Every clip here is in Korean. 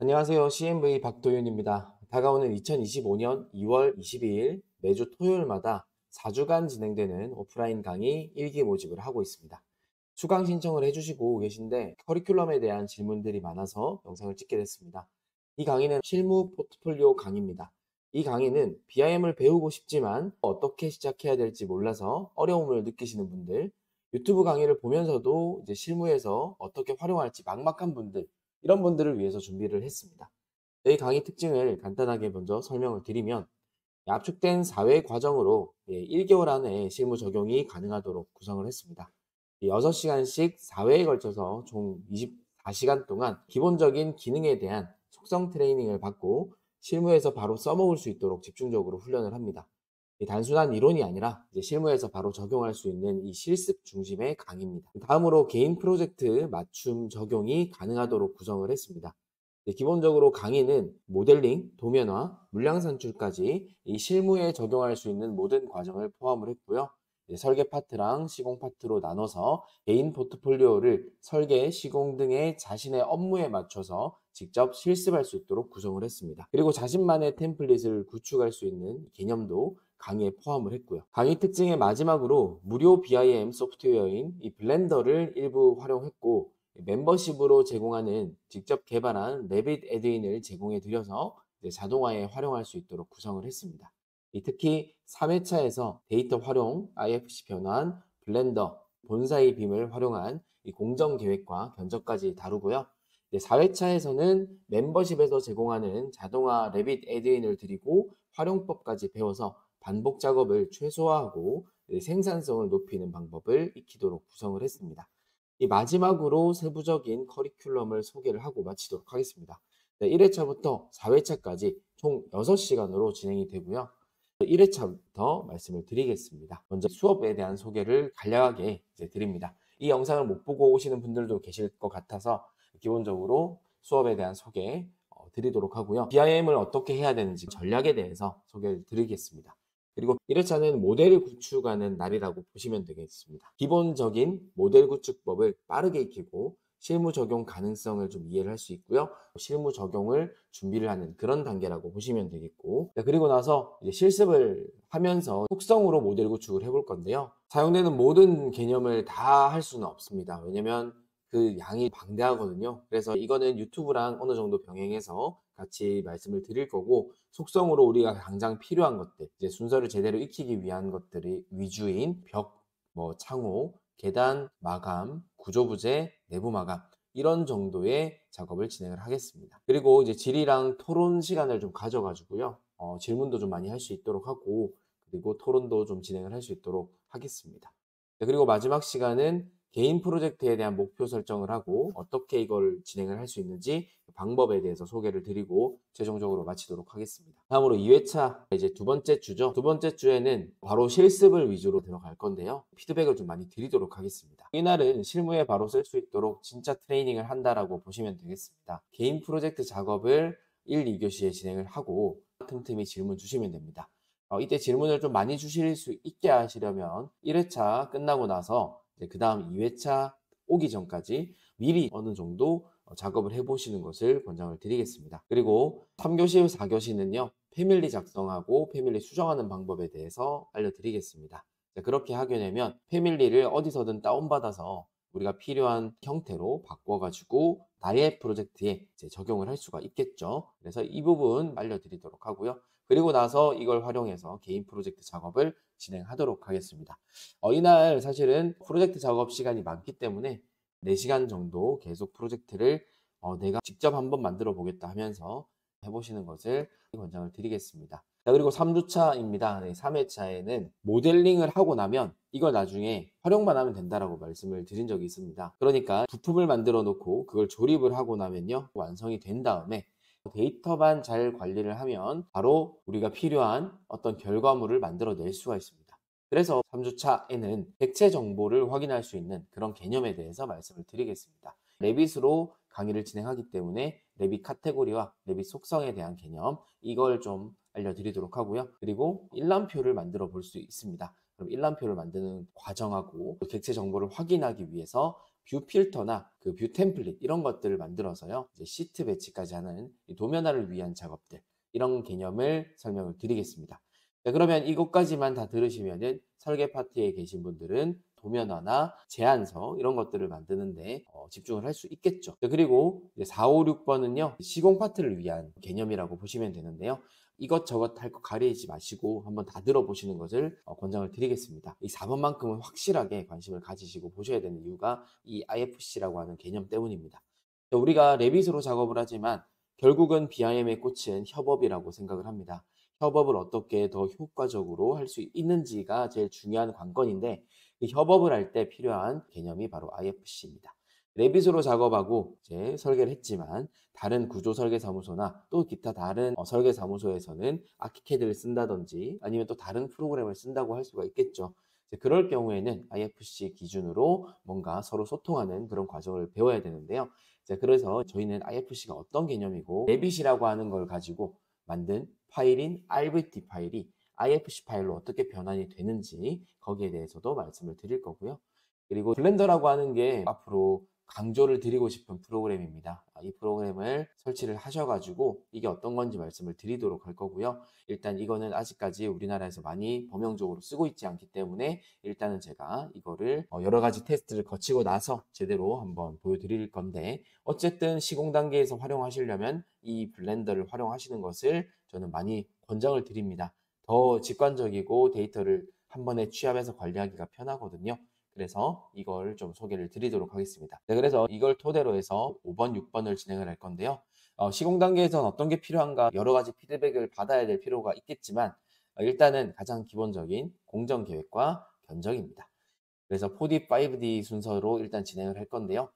안녕하세요. CNV 박도윤입니다. 다가오는 2025년 2월 22일 매주 토요일마다 4주간 진행되는 오프라인 강의 1기 모집을 하고 있습니다. 수강 신청을 해주시고 계신데 커리큘럼에 대한 질문들이 많아서 영상을 찍게 됐습니다. 이 강의는 실무 포트폴리오 강의입니다. 이 강의는 BIM을 배우고 싶지만 어떻게 시작해야 될지 몰라서 어려움을 느끼시는 분들, 유튜브 강의를 보면서도 이제 실무에서 어떻게 활용할지 막막한 분들, 이런 분들을 위해서 준비를 했습니다. 저희 강의 특징을 간단하게 먼저 설명을 드리면 압축된 사회 과정으로 1개월 안에 실무 적용이 가능하도록 구성을 했습니다. 6시간씩 4회에 걸쳐서 총 24시간 동안 기본적인 기능에 대한 속성 트레이닝을 받고 실무에서 바로 써먹을 수 있도록 집중적으로 훈련을 합니다. 단순한 이론이 아니라 이제 실무에서 바로 적용할 수 있는 이 실습 중심의 강의입니다. 다음으로 개인 프로젝트 맞춤 적용이 가능하도록 구성을 했습니다. 기본적으로 강의는 모델링, 도면화, 물량 산출까지 이 실무에 적용할 수 있는 모든 과정을 포함을 했고요. 설계 파트랑 시공 파트로 나눠서 개인 포트폴리오를 설계, 시공 등의 자신의 업무에 맞춰서 직접 실습할 수 있도록 구성을 했습니다. 그리고 자신만의 템플릿을 구축할 수 있는 개념도 강의에 포함을 했고요. 강의 특징의 마지막으로 무료 BIM 소프트웨어인 이 블렌더를 일부 활용했고 멤버십으로 제공하는 직접 개발한 레빗 애드인을 제공해 드려서 자동화에 활용할 수 있도록 구성을 했습니다. 특히 3회차에서 데이터 활용, IFC 변환, 블렌더, 본사의 빔을 활용한 이 공정 계획과 견적까지 다루고요. 4회차에서는 멤버십에서 제공하는 자동화 레빗 애드인을 드리고 활용법까지 배워서 반복 작업을 최소화하고 생산성을 높이는 방법을 익히도록 구성을 했습니다. 이 마지막으로 세부적인 커리큘럼을 소개를 하고 마치도록 하겠습니다. 1회차부터 4회차까지 총 6시간으로 진행이 되고요. 1회차부터 말씀을 드리겠습니다. 먼저 수업에 대한 소개를 간략하게 드립니다. 이 영상을 못 보고 오시는 분들도 계실 것 같아서 기본적으로 수업에 대한 소개 드리도록 하고요. BIM을 어떻게 해야 되는지 전략에 대해서 소개를 드리겠습니다. 그리고 1회차는 모델을 구축하는 날이라고 보시면 되겠습니다. 기본적인 모델 구축법을 빠르게 익히고 실무 적용 가능성을 좀 이해를 할 수 있고요. 실무 적용을 준비를 하는 그런 단계라고 보시면 되겠고, 그리고 나서 이제 실습을 하면서 속성으로 모델 구축을 해볼 건데요. 사용되는 모든 개념을 다 할 수는 없습니다. 왜냐면 그 양이 방대하거든요. 그래서 이거는 유튜브랑 어느 정도 병행해서 같이 말씀을 드릴 거고, 속성으로 우리가 당장 필요한 것들, 이제 순서를 제대로 익히기 위한 것들이 위주인 벽, 창호, 계단, 마감, 구조 부재, 내부 마감, 이런 정도의 작업을 진행을 하겠습니다. 그리고 이제 질의랑 토론 시간을 좀 가져가지고요. 질문도 좀 많이 할 수 있도록 하고, 그리고 토론도 좀 진행을 할 수 있도록 하겠습니다. 그리고 마지막 시간은 개인 프로젝트에 대한 목표 설정을 하고 어떻게 이걸 진행을 할 수 있는지 방법에 대해서 소개를 드리고 최종적으로 마치도록 하겠습니다. 다음으로 2회차 이제 두 번째 주죠. 두 번째 주에는 바로 실습을 위주로 들어갈 건데요. 피드백을 좀 많이 드리도록 하겠습니다. 이날은 실무에 바로 쓸 수 있도록 진짜 트레이닝을 한다라고 보시면 되겠습니다. 개인 프로젝트 작업을 1, 2교시에 진행을 하고 틈틈이 질문 주시면 됩니다. 이때 질문을 좀 많이 주실 수 있게 하시려면 1회차 끝나고 나서 그 다음 2회차 오기 전까지 미리 어느 정도 작업을 해보시는 것을 권장을 드리겠습니다. 그리고 3교시, 4교시는요. 패밀리 작성하고 패밀리 수정하는 방법에 대해서 알려드리겠습니다. 그렇게 하게 되면 패밀리를 어디서든 다운받아서 우리가 필요한 형태로 바꿔가지고 나의 프로젝트에 적용을 할 수가 있겠죠. 그래서 이 부분 알려드리도록 하고요. 그리고 나서 이걸 활용해서 개인 프로젝트 작업을 진행하도록 하겠습니다. 이날 사실은 프로젝트 작업 시간이 많기 때문에 4시간 정도 계속 프로젝트를 내가 직접 한번 만들어 보겠다 하면서 해보시는 것을 권장을 드리겠습니다. 자, 그리고 3주차입니다. 3회차에는 모델링을 하고 나면 이걸 나중에 활용만 하면 된다라고 말씀을 드린 적이 있습니다. 그러니까 부품을 만들어 놓고 그걸 조립을 하고 나면요. 완성이 된 다음에 데이터만 잘 관리를 하면 바로 우리가 필요한 어떤 결과물을 만들어낼 수가 있습니다. 그래서 3주차에는 객체 정보를 확인할 수 있는 그런 개념에 대해서 말씀을 드리겠습니다. 레빗으로 강의를 진행하기 때문에 레빗 카테고리와 레빗 속성에 대한 개념, 이걸 좀 알려드리도록 하고요. 그리고 일람표를 만들어 볼 수 있습니다. 그럼 일람표를 만드는 과정하고 객체 정보를 확인하기 위해서 뷰 필터나 그 뷰 템플릿 이런 것들을 만들어서요. 이제 시트 배치까지 하는 이 도면화를 위한 작업들 이런 개념을 설명을 드리겠습니다. 자, 그러면 이것까지만 다 들으시면은 설계 파트에 계신 분들은 도면화나 제안서 이런 것들을 만드는데 집중을 할 수 있겠죠. 자, 그리고 이제 4, 5, 6번은요. 시공 파트를 위한 개념이라고 보시면 되는데요. 이것저것 할 거 가리지 마시고 한번 다 들어보시는 것을 권장을 드리겠습니다. 이 4번만큼은 확실하게 관심을 가지시고 보셔야 되는 이유가 이 IFC라고 하는 개념 때문입니다. 우리가 레빗으로 작업을 하지만 결국은 BIM의 꽃은 협업이라고 생각을 합니다. 협업을 어떻게 더 효과적으로 할 수 있는지가 제일 중요한 관건인데 그 협업을 할 때 필요한 개념이 바로 IFC입니다. 레빗으로 작업하고 이제 설계를 했지만 다른 구조 설계 사무소나 또 기타 다른 설계 사무소에서는 아키캐드를 쓴다든지 아니면 또 다른 프로그램을 쓴다고 할 수가 있겠죠. 이제 그럴 경우에는 IFC 기준으로 뭔가 서로 소통하는 그런 과정을 배워야 되는데요. 자, 그래서 저희는 IFC가 어떤 개념이고 레빗이라고 하는 걸 가지고 만든 파일인 RVT 파일이 IFC 파일로 어떻게 변환이 되는지 거기에 대해서도 말씀을 드릴 거고요. 그리고 블렌더라고 하는 게 앞으로 강조를 드리고 싶은 프로그램입니다. 이 프로그램을 설치를 하셔가지고 이게 어떤 건지 말씀을 드리도록 할 거고요. 일단 이거는 아직까지 우리나라에서 많이 범용적으로 쓰고 있지 않기 때문에 일단은 제가 이거를 여러 가지 테스트를 거치고 나서 제대로 한번 보여드릴 건데 어쨌든 시공 단계에서 활용하시려면 이 블렌더를 활용하시는 것을 저는 많이 권장을 드립니다. 더 직관적이고 데이터를 한 번에 취합해서 관리하기가 편하거든요. 그래서 이걸 좀 소개를 드리도록 하겠습니다. 네, 그래서 이걸 토대로 해서 5번, 6번을 진행을 할 건데요. 시공 단계에서는 어떤 게 필요한가 여러 가지 피드백을 받아야 될 필요가 있겠지만 일단은 가장 기본적인 공정 계획과 견적입니다. 그래서 4D, 5D 순서로 일단 진행을 할 건데요.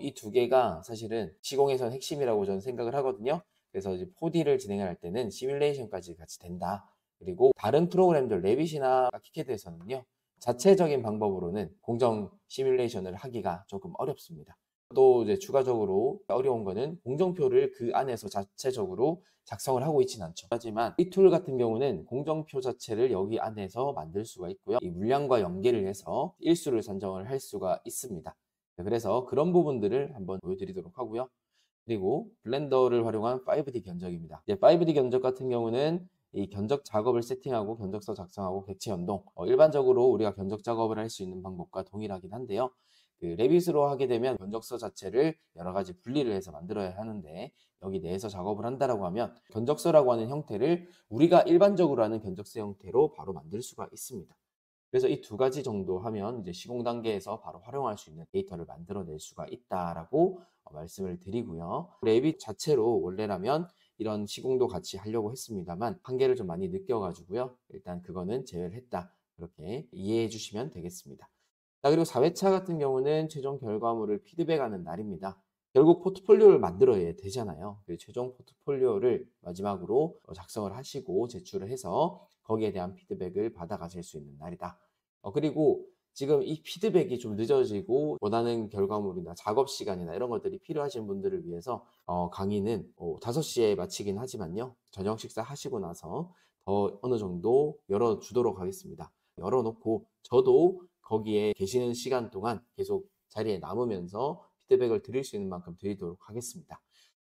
이 두 개가 사실은 시공에선 핵심이라고 저는 생각을 하거든요. 그래서 이제 4D를 진행을 할 때는 시뮬레이션까지 같이 된다. 그리고 다른 프로그램들, 레빗이나 아키캐드에서는요. 자체적인 방법으로는 공정 시뮬레이션을 하기가 조금 어렵습니다. 또 이제 추가적으로 어려운 거는 공정표를 그 안에서 자체적으로 작성을 하고 있지는 않죠. 하지만 이 툴 같은 경우는 공정표 자체를 여기 안에서 만들 수가 있고요. 이 물량과 연계를 해서 일수를 산정을 할 수가 있습니다. 그래서 그런 부분들을 한번 보여드리도록 하고요. 그리고 블렌더를 활용한 5D 견적입니다. 이제 5D 견적 같은 경우는 이 견적 작업을 세팅하고 견적서 작성하고 객체 연동 일반적으로 우리가 견적 작업을 할 수 있는 방법과 동일하긴 한데요. 그 레빗으로 하게 되면 견적서 자체를 여러 가지 분리를 해서 만들어야 하는데 여기 내에서 작업을 한다라고 하면 견적서라고 하는 형태를 우리가 일반적으로 하는 견적서 형태로 바로 만들 수가 있습니다. 그래서 이 두 가지 정도 하면 이제 시공 단계에서 바로 활용할 수 있는 데이터를 만들어낼 수가 있다라고 말씀을 드리고요. 레빗 자체로 원래라면 이런 시공도 같이 하려고 했습니다만 한계를 좀 많이 느껴가지고요. 일단 그거는 제외를 했다. 그렇게 이해해 주시면 되겠습니다. 자, 그리고 4회차 같은 경우는 최종 결과물을 피드백하는 날입니다. 결국 포트폴리오를 만들어야 되잖아요. 그 최종 포트폴리오를 마지막으로 작성을 하시고 제출을 해서 거기에 대한 피드백을 받아가실 수 있는 날이다. 그리고 지금 이 피드백이 좀 늦어지고 원하는 결과물이나 작업 시간이나 이런 것들이 필요하신 분들을 위해서 강의는 5시에 마치긴 하지만요. 저녁 식사 하시고 나서 더 어느 정도 열어주도록 하겠습니다. 열어놓고 저도 거기에 계시는 시간 동안 계속 자리에 남으면서 피드백을 드릴 수 있는 만큼 드리도록 하겠습니다.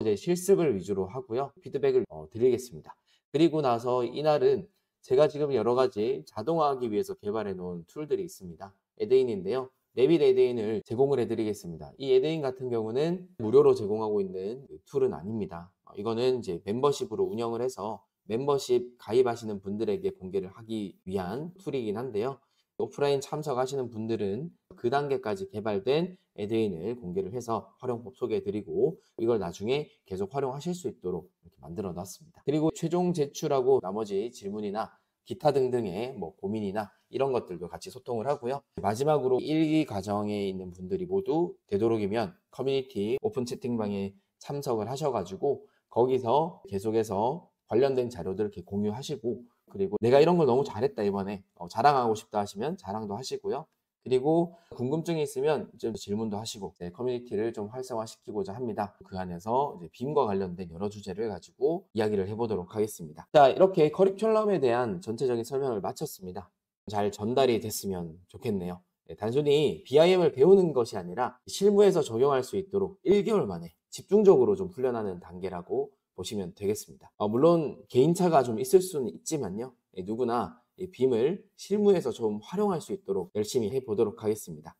이제 실습을 위주로 하고요. 피드백을 드리겠습니다. 그리고 나서 이날은 제가 지금 여러 가지 자동화하기 위해서 개발해 놓은 툴들이 있습니다. 에데인인데요. 레빗 에데인을 제공을 해드리겠습니다. 이 에데인 같은 경우는 무료로 제공하고 있는 툴은 아닙니다. 이거는 이제 멤버십으로 운영을 해서 멤버십 가입하시는 분들에게 공개를 하기 위한 툴이긴 한데요. 오프라인 참석하시는 분들은 그 단계까지 개발된 에데인을 공개를 해서 활용법 소개해드리고 이걸 나중에 계속 활용하실 수 있도록 이렇게 만들어 놨습니다. 그리고 최종 제출하고 나머지 질문이나 기타 등등의 뭐 고민이나 이런 것들도 같이 소통을 하고요. 마지막으로 1기 과정에 있는 분들이 모두 되도록이면 커뮤니티 오픈 채팅방에 참석을 하셔가지고 거기서 계속해서 관련된 자료들 이렇게 공유하시고 그리고 내가 이런 걸 너무 잘했다 이번에 자랑하고 싶다 하시면 자랑도 하시고요. 그리고 궁금증이 있으면 좀 질문도 하시고 커뮤니티를 좀 활성화시키고자 합니다. 그 안에서 이제 빔과 관련된 여러 주제를 가지고 이야기를 해보도록 하겠습니다. 자, 이렇게 커리큘럼에 대한 전체적인 설명을 마쳤습니다. 잘 전달이 됐으면 좋겠네요. 단순히 BIM을 배우는 것이 아니라 실무에서 적용할 수 있도록 1개월 만에 집중적으로 좀 훈련하는 단계라고 보시면 되겠습니다. 물론 개인차가 좀 있을 수는 있지만요. 누구나 이 빔을 실무에서 좀 활용할 수 있도록 열심히 해보도록 하겠습니다.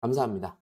감사합니다.